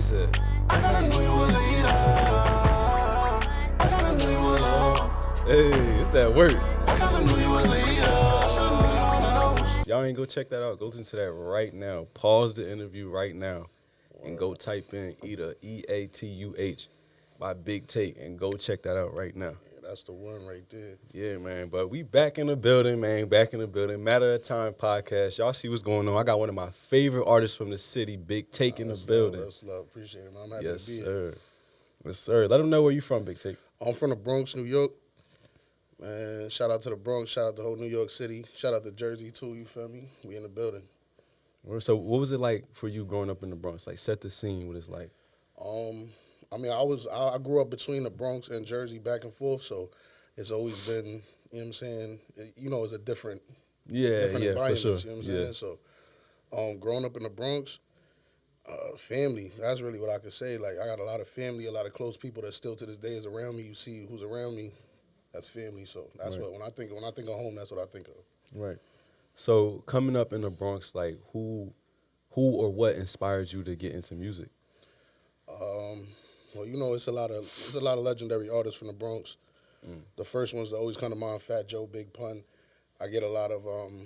said. I never knew you was a eater. I never knew you was a Hey, it's that work. I never knew you was a eater. I should've known one of those. Y'all ain't go check that out. Go listen to that right now. Pause the interview right now and go type in Eater, Eatuh, by Big Tate, and go check that out right now. Yeah, that's the one right there. Yeah, man. But we back in the building, man. Back in the building. Matter of Time podcast. Y'all see what's going on. I got one of my favorite artists from the city, Big Tate, in the building. That's love. Appreciate it, man. I'm happy Yes, to be here. sir. Yes, sir. Let them know where you from, Big Tate. I'm from the Bronx, New York. Man, shout out to the Bronx. Shout out to whole New York City. Shout out to Jersey, too. You feel me? We in the building. So what was it like for you growing up in the Bronx? Like, set the scene, what it's like. I mean, I grew up between the Bronx and Jersey back and forth, so it's always been, you know what I'm saying? It's a different environment, for sure. you know what I'm saying? So, growing up in the Bronx, family, that's really what I could say. Like, I got a lot of family, a lot of close people that still to this day is around me. You see who's around me, that's family. So that's Right. what, when I think of home, that's what I think of. Right. So coming up in the Bronx, like who or what inspired you to get into music? Well, it's a lot of legendary artists from the Bronx. The first ones that always come to mind: Fat Joe, Big Pun. I get a lot of, you know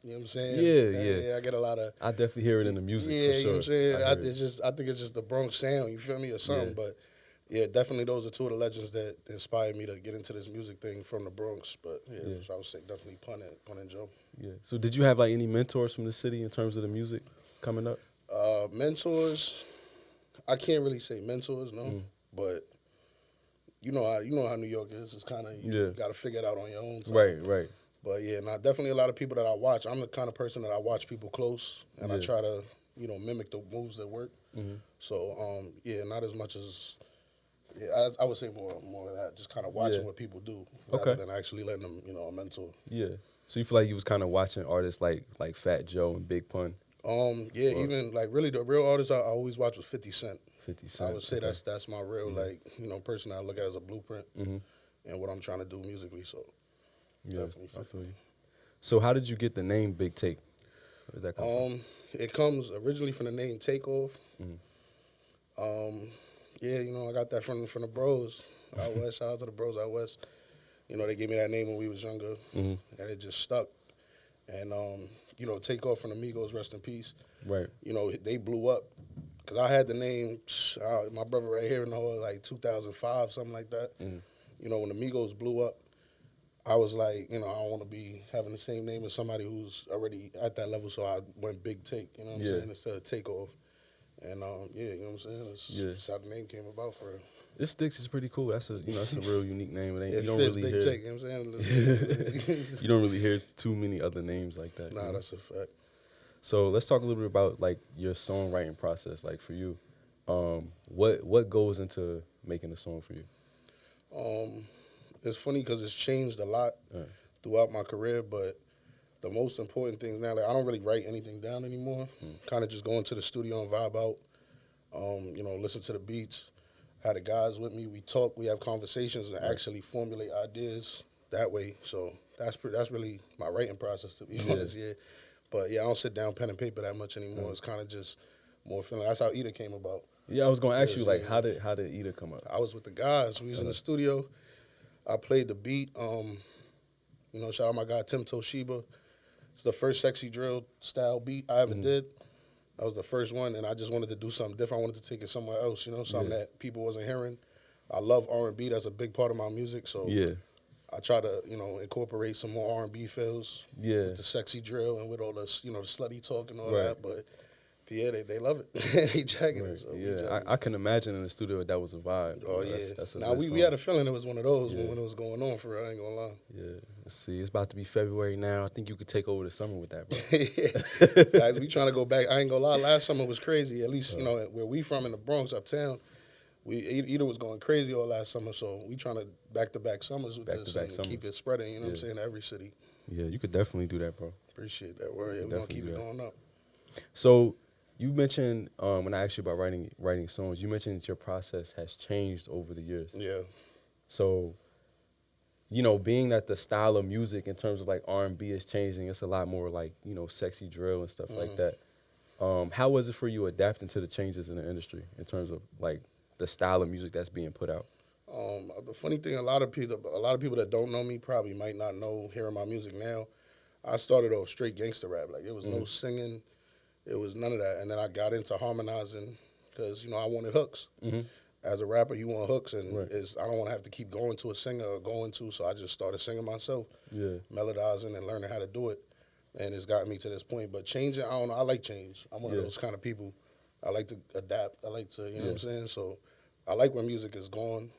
what I'm saying? Yeah. I get a lot of. I definitely hear it in the music. Yeah, for sure. you know what I'm saying. I hear it. I think it's just the Bronx sound. You feel me, or something? Yeah. But yeah, definitely those are two of the legends that inspired me to get into this music thing from the Bronx. But yeah. So I would say definitely Pun and Joe. Yeah. So did you have like any mentors from the city in terms of the music coming up? Mentors, I can't really say mentors, no. But you know how New York is. It's kind of you got to figure it out on your own time. Right. But yeah, definitely a lot of people that I watch. I'm the kind of person that I watch people close, and I try to mimic the moves that work. So not as much as. Yeah, I would say more of that, just kind of watching what people do rather than actually letting them, a mentor. Yeah. So you feel like you was kind of watching artists like Fat Joe and Big Pun? Even like really the real artist I always watch was 50 Cent. 50 Cent. I would say that's my real person I look at as a blueprint and what I'm trying to do musically. So definitely 50. I feel you. So how did you get the name Big Take? Where did that come from? It comes originally from the name Takeoff. I got that from the bros out west. Shout out to the bros out west. They gave me that name when we was younger, and it just stuck. And Takeoff from the Migos, rest in peace. Right. They blew up because I had the name. My brother right here like 2005, something like that. When the Migos blew up, I was like, I don't want to be having the same name as somebody who's already at that level. So I went Big Take. You know what I'm saying, instead of Takeoff. And you know what I'm saying? That's how the name came about for it. This Sticks is pretty cool. That's a real unique name. It you don't fits really Big hear. Take, you know what I'm saying? You don't really hear too many other names like that. Nah, that's a fact. So let's talk a little bit about like your songwriting process. Like for you, what goes into making a song for you? It's funny because it's changed a lot throughout my career, but the most important things now, like I don't really write anything down anymore. Kind of just go into the studio and vibe out, listen to the beats. Have the guys with me. We talk. We have conversations and actually formulate ideas that way. So that's really my writing process, to be honest. Yeah, but I don't sit down pen and paper that much anymore. It's kind of just more feeling. That's how Eater came about. Yeah, I was gonna ask you like how did Eater come up? I was with the guys. We was in the studio. I played the beat. Shout out my guy Tim Toshiba. It's the first sexy drill style beat I ever did. That was the first one, and I just wanted to do something different. I wanted to take it somewhere else, something that people wasn't hearing. I love R&B. That's a big part of my music, so I try to, incorporate some more R&B feels with the sexy drill and with all the, the slutty talk and all that. But, they love it. They jacking it. So I can imagine in the studio that was a vibe. Oh, That's we had a feeling it was one of those when it was going on, for real. I ain't gonna lie. Yeah. Let's see. It's about to be February now. I think you could take over the summer with that, bro. Guys, we trying to go back. I ain't gonna lie. Last summer was crazy. At least, where we from in the Bronx, uptown, Eater was going crazy all last summer. So we trying to back-to-back summers with this and keep it spreading, you know what I'm saying, to every city. Yeah, you could definitely do that, bro. Appreciate that word. We're going to keep it going up. So you mentioned, when I asked you about writing songs, you mentioned that your process has changed over the years. Yeah. So, being that the style of music in terms of like R&B is changing, it's a lot more like, sexy drill and stuff like that. How was it for you adapting to the changes in the industry in terms of like the style of music that's being put out? The funny thing, a lot of people that don't know me probably might not know hearing my music now. I started off straight gangster rap. Like, it was no singing, it was none of that. And then I got into harmonizing because, you know, I wanted hooks. As a rapper, you want hooks, and Right. I don't want to have to keep going to a singer or going to, so I just started singing myself, Yeah. melodizing and learning how to do it. And it's gotten me to this point. But changing, I don't know, I like change. I'm one of Yeah. those kind of people. I like to adapt. I like to, you know what Yeah. I'm saying? So I like where music is going.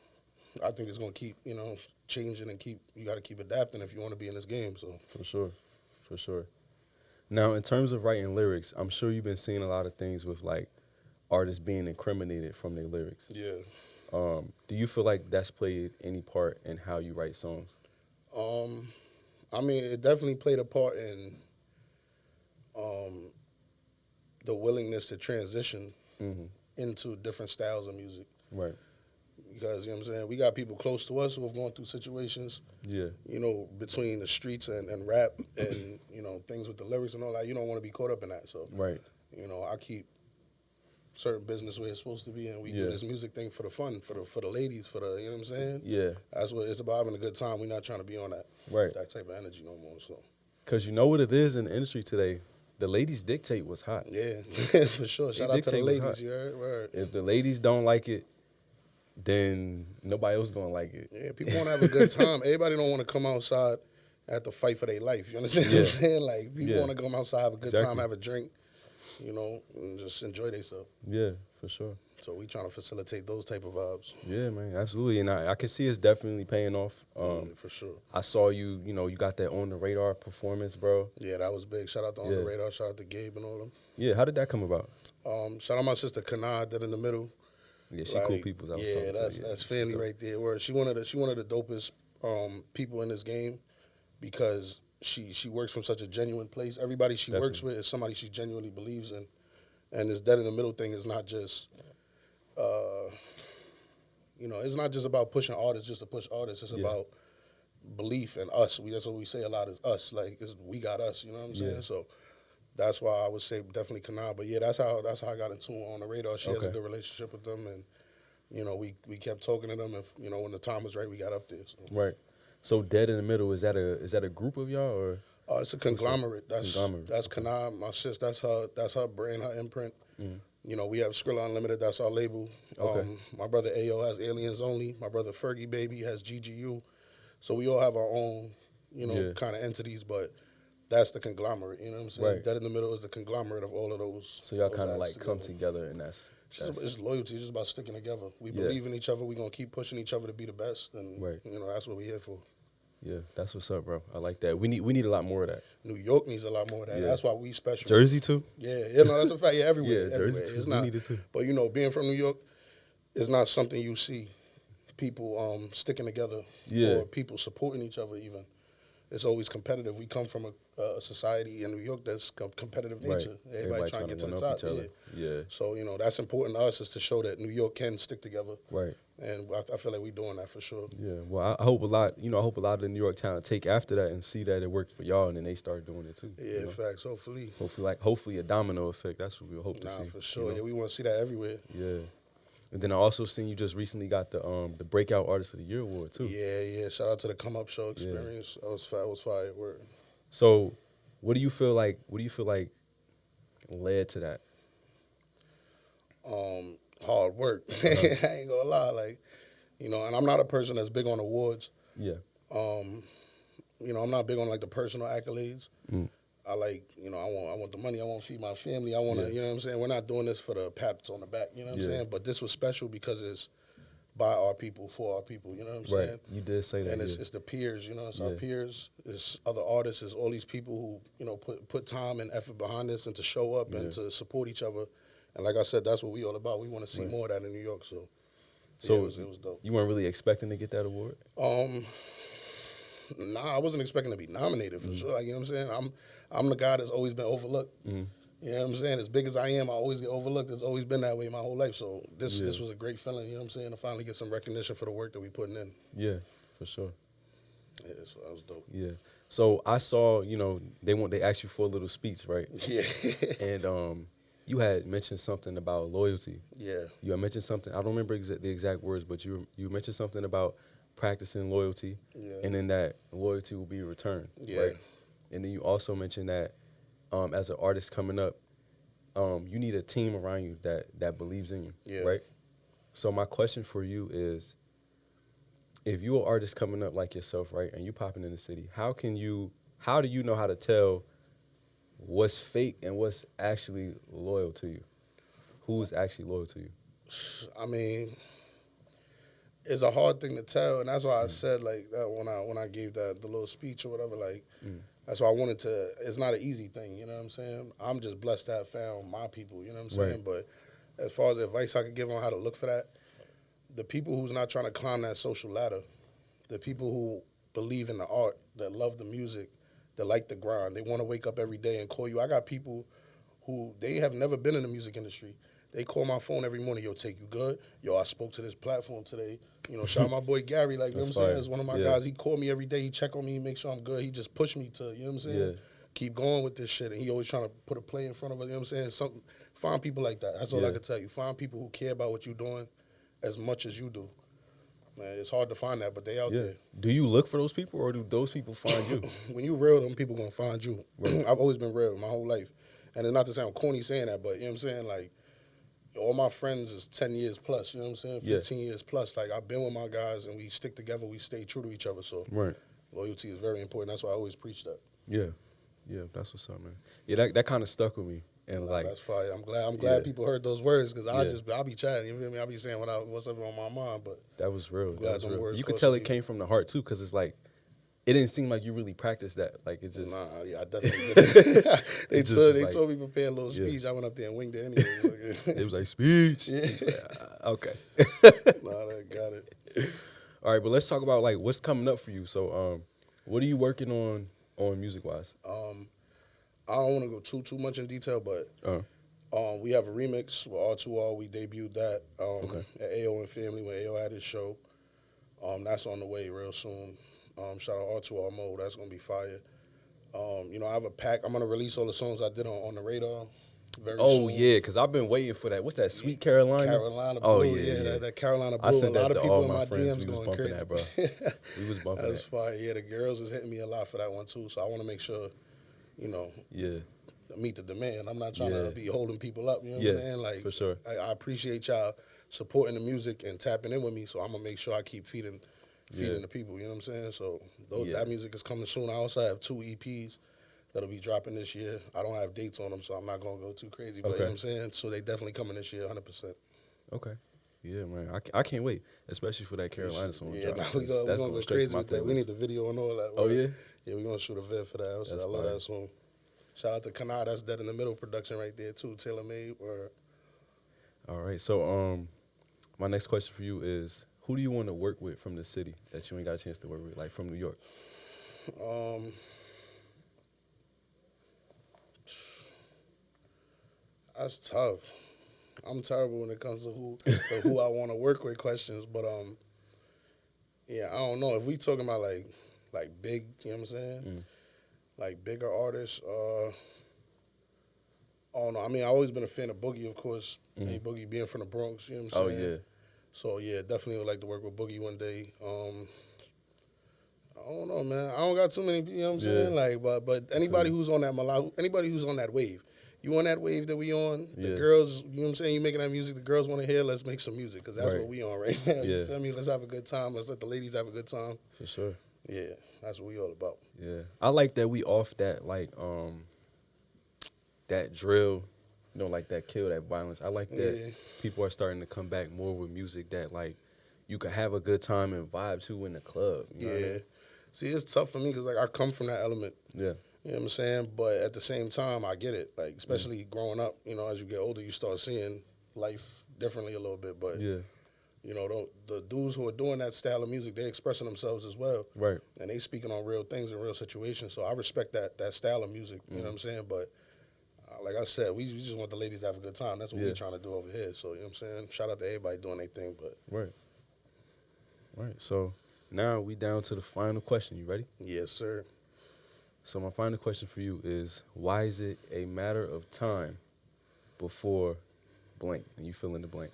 I think it's going to keep, you know, changing and you got to keep adapting if you want to be in this game. So For sure. For sure. Now, in terms of writing lyrics, I'm sure you've been seeing a lot of things with like artists being incriminated from their lyrics. yeah. Do you feel like that's played any part in how you write songs? I mean, it definitely played a part in the willingness to transition into different styles of music. Right. Because, you know what I'm saying, we got people close to us who have gone through situations, Yeah. you know, between the streets and rap and, you know, things with the lyrics and all that. You don't want to be caught up in that. So, Right. you know, I keep certain business where it's supposed to be, and we Yeah. do this music thing for the fun, for the ladies, you know what I'm saying? Yeah. That's what it's about, having a good time. We're not trying to be on Right. that type of energy no more. So, Because you know what it is in the industry today. The ladies dictate what's hot. yeah, for sure. Shout out to the dictate what's hot. ladies, you heard? Word. If the ladies don't like it, then nobody else gonna like it. Yeah, people want to have a good time. Everybody don't want to come outside at the fight for their life. You understand what I'm saying? Like, people Yeah. want to come outside, have a good Exactly. time, have a drink, you know, and just enjoy themselves. Yeah, for sure. So we trying to facilitate those type of vibes. Yeah, man, absolutely. And I can see it's definitely paying off. Yeah, for sure. I saw you got that On the Radar performance, bro. Yeah, that was big. Shout out to On Yeah. the Radar. Shout out to Gabe and all them. Yeah, how did that come about? Shout out my sister Kanad, that in the middle. Yeah, she cool people. I was talking to. That's family dope. right there. Where she one of the dopest people in this game, because she works from such a genuine place. Everybody she works with is somebody she genuinely believes in, and this dead in the middle thing is not just, you know, it's not just about pushing artists just to push artists. It's about belief in us. That's what we say a lot, is us. Like, we got us. You know what I'm saying? Yeah. So that's why I would say definitely Kanad. But yeah, that's how I got into On the Radar. She has a Okay. good relationship with them, and you know, we kept talking to them, and you know, when the time was right, we got up there. So. Right. So Dead in the Middle, is that a group of y'all, or? It's a conglomerate. That's Conglomerate. Kanad, my sis. That's her brand, her imprint. You know, we have Skrilla Unlimited. That's our label. Okay. My brother Ayo has Aliens Only. My brother Fergie Baby has GGU. So we all have our own, you know, Yeah. kind of entities, but that's the conglomerate. You know what I'm saying? Right. Dead in the Middle is the conglomerate of all of those. So y'all those kind of acts like come together, and that's It's loyalty. It's just about sticking together. We Yeah. believe in each other. We're going to keep pushing each other to be the best. And, Right. you know, that's what we're here for. yeah, that's what's up, bro. I like that. We need a lot more of that. New York needs a lot more of that. Yeah. That's why we special. Jersey too. Yeah, no, that's a fact. Yeah, everywhere. Yeah, everywhere. Jersey too. It's We not, need it too. But, you know, being from New York, it's not something you see people sticking together Yeah. or people supporting each other even. It's always competitive. We come from a society in New York that's competitive nature. Right. Everybody trying to get to the top. one-up each other. Yeah. So, you know, that's important to us, is to show that New York can stick together. Right. And I feel like we're doing that for sure. Yeah. Well, I hope a lot. I hope a lot of the New York talent take after that and see that it works for y'all, and then they start doing it too. Yeah, facts. Hopefully. Hopefully a domino effect. That's what we hope to see. For sure. Yeah, we want to see that everywhere. Yeah. And then I also seen you just recently got the Breakout Artist of the Year award too. Yeah. Shout out to the Come Up Show experience. That was fire. Word. So, what do you feel like led to that? Hard work. I ain't gonna lie. Like, you know, and I'm not a person that's big on awards. Yeah. You know, I'm not big on like the personal accolades. Mm. I like, you know, I want the money. I want to feed my family. I want to, you know what I'm saying? We're not doing this for the pats on the back. You know what I'm saying? But this was special because it's by our people, for our people. You know what I'm saying? Right. You did say that. And it's the peers, you know, it's our peers, it's other artists, it's all these people who, you know, put time and effort behind this and to show up and to support each other. And like I said, that's what we all about. We want to see more of that in New York. So yeah, it was dope. You weren't really expecting to get that award? Nah, I wasn't expecting to be nominated for sure. Like, you know what I'm saying? I'm the guy that's always been overlooked. You know what I'm saying? As big as I am, I always get overlooked. It's always been that way my whole life. So this was a great feeling, you know what I'm saying, to finally get some recognition for the work that we putting in. Yeah, for sure. Yeah, so that was dope. Yeah. So I saw, they asked you for a little speech, right? Yeah. And you had mentioned something about loyalty. Yeah. You had mentioned something. I don't remember the exact words, but you mentioned something about practicing loyalty, Yeah. and then that loyalty will be returned. Yeah. Right. And then you also mentioned that as an artist coming up, you need a team around you that believes in you. Yeah. Right. So my question for you is, if you're an artist coming up like yourself, right, and you popping in the city, how do you know how to tell what's fake and what's actually loyal to you? Who's actually loyal to you? I mean, it's a hard thing to tell, and that's why I said like that when I gave the little speech or whatever. Like, that's why I wanted to. It's not an easy thing, you know what I'm saying? I'm just blessed to have found my people, you know what I'm saying? Right. But as far as advice I could give on how to look for that, the people who's not trying to climb that social ladder, the people who believe in the art, that love the music, that like the grind, they want to wake up every day and call you. I got people who they have never been in the music industry. They call my phone every morning. Yo, Take, you good? Yo, I spoke to this platform today. You know, shout out my boy Gary. Like, you know what I'm saying? It's one of my guys. He called me every day. He check on me. He make sure I'm good. He just pushed me to, you know what I'm saying? Yeah. Keep going with this shit. And he always trying to put a play in front of us. You know what I'm saying? Find people like that. That's all I can tell you. Find people who care about what you're doing as much as you do. Man, it's hard to find that, but they out there. Do you look for those people, or do those people find you? When you real, them people gonna find you. Right. I've always been real my whole life. And it's not to sound corny saying that, but you know what I'm saying? Like, all my friends is 10 years plus, you know what I'm saying? 15 years plus. Like, I've been with my guys, and we stick together. We stay true to each other. So Right. loyalty is very important. That's why I always preach that. Yeah. Yeah, that's what's up, man. Yeah, that kind of stuck with me. And like, that's fire. I'm glad people heard those words, because I'll be chatting. You feel me? I'll be saying what's up on my mind, but that was real. glad That was them real. words You could close tell to it me. came from the heart too, because it's like, it didn't seem like you really practiced that. Like, it just. Nah, yeah, I definitely did. they just told me to prepare a little speech. I went up there and winged it anyway. It was like, speech. Yeah. It was like, okay. Nah, I got it. All right, but let's talk about like what's coming up for you. So, what are you working on music wise? I don't want to go too much in detail, but we have a remix with R2R. We debuted that at AO and Family when AO had his show. That's on the way real soon. Shout out R2R Mode. That's gonna be fire. You know, I have a pack. I'm gonna release all the songs I did on the radar very soon. Oh yeah, because I've been waiting for that. What's that? Sweet Carolina. Blue. Oh yeah. That Carolina Blue. I sent a lot that of to people all in my my friends. DMs We was going bumping crazy. that, bro. We was bumping That's that. fire. Yeah, the girls is hitting me a lot for that one too. So I want to make sure, you know, meet the demand. I'm not trying to be holding people up. You know what I'm saying? Like, for sure. I appreciate y'all supporting the music and tapping in with me. So I'm gonna make sure I keep feeding the people. You know what I'm saying? So that music is coming soon. I also have 2 EPs that'll be dropping this year. I don't have dates on them, so I'm not gonna go too crazy. But you know what I'm saying? So they definitely coming this year, 100%. Okay. Yeah, man. I can't wait, especially for that Carolina song. Yeah, drop, we're gonna go straight crazy to my with that. We need the video and all that. Oh yeah. Yeah, we're gonna shoot a vid for that. I love that song. Shout out to Kanai, that's Dead in the Middle production right there too, tailor made. All right, so my next question for you is, who do you want to work with from the city that you ain't got a chance to work with, like from New York? That's tough. I'm terrible when it comes to who I want to work with questions, but yeah, I don't know. If we talking about like big, you know what I'm saying? Like bigger artists, I don't know. I mean, I've always been a fan of Boogie, of course. Hey, Boogie being from the Bronx, you know what I'm saying? Oh yeah. So yeah, definitely would like to work with Boogie one day. I don't know, man. I don't got too many, you know what I'm saying? Like, but anybody who's on that anybody who's on that wave. You on that wave that we on? The girls, you know what I'm saying? You making that music the girls want to hear, let's make some music, because that's what we on right now. You feel me? Let's have a good time. Let's let the ladies have a good time. For sure. Yeah, that's what we all about. Yeah. I like that we off that, like, that drill, you know, like that kill, that violence. I like that people are starting to come back more with music that, like, you can have a good time and vibe to in the club. You know what I mean? See, it's tough for me because, like, I come from that element. Yeah. You know what I'm saying? But at the same time, I get it. Like, especially growing up, you know, as you get older, you start seeing life differently a little bit. But, you know, the dudes who are doing that style of music, they expressing themselves as well. Right. And they speaking on real things and real situations. So I respect that style of music. You know what I'm saying? But like I said, we just want the ladies to have a good time. That's what we're trying to do over here. So, you know what I'm saying? Shout out to everybody doing their thing. But Right. So now we down to the final question. You ready? Yes, sir. So my final question for you is, why is it a matter of time before blank, and you fill in the blank?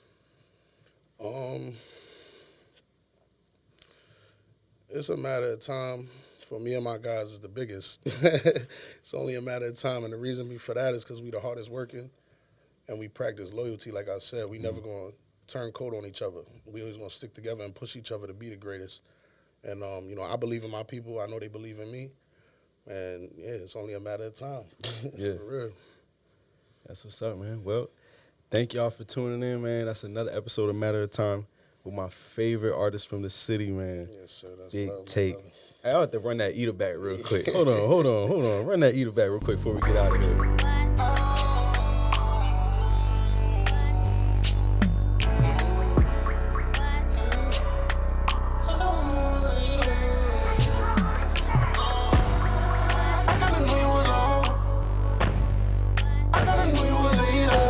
It's a matter of time. For me and my guys, is the biggest. It's only a matter of time, and the reason for that is because we the hardest working, and we practice loyalty. Like I said, we never gonna turn coat on each other. We always gonna stick together and push each other to be the greatest. And you know, I believe in my people. I know they believe in me, and yeah, it's only a matter of time. Yeah. For real. That's what's up, man. Well, thank y'all for tuning in, man. That's another episode of Matter of Time with my favorite artist from the city, man. Yes, sir. That's Big love, Take. brother. Hey, I have to run that eater back real quick. Hold on. Run that eater back real quick before we get out of here. I never knew you was a hoe. I never knew you was a eater.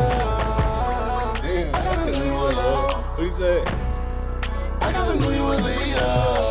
Damn. I never knew you was a hoe. What he said? I never knew you was a eater.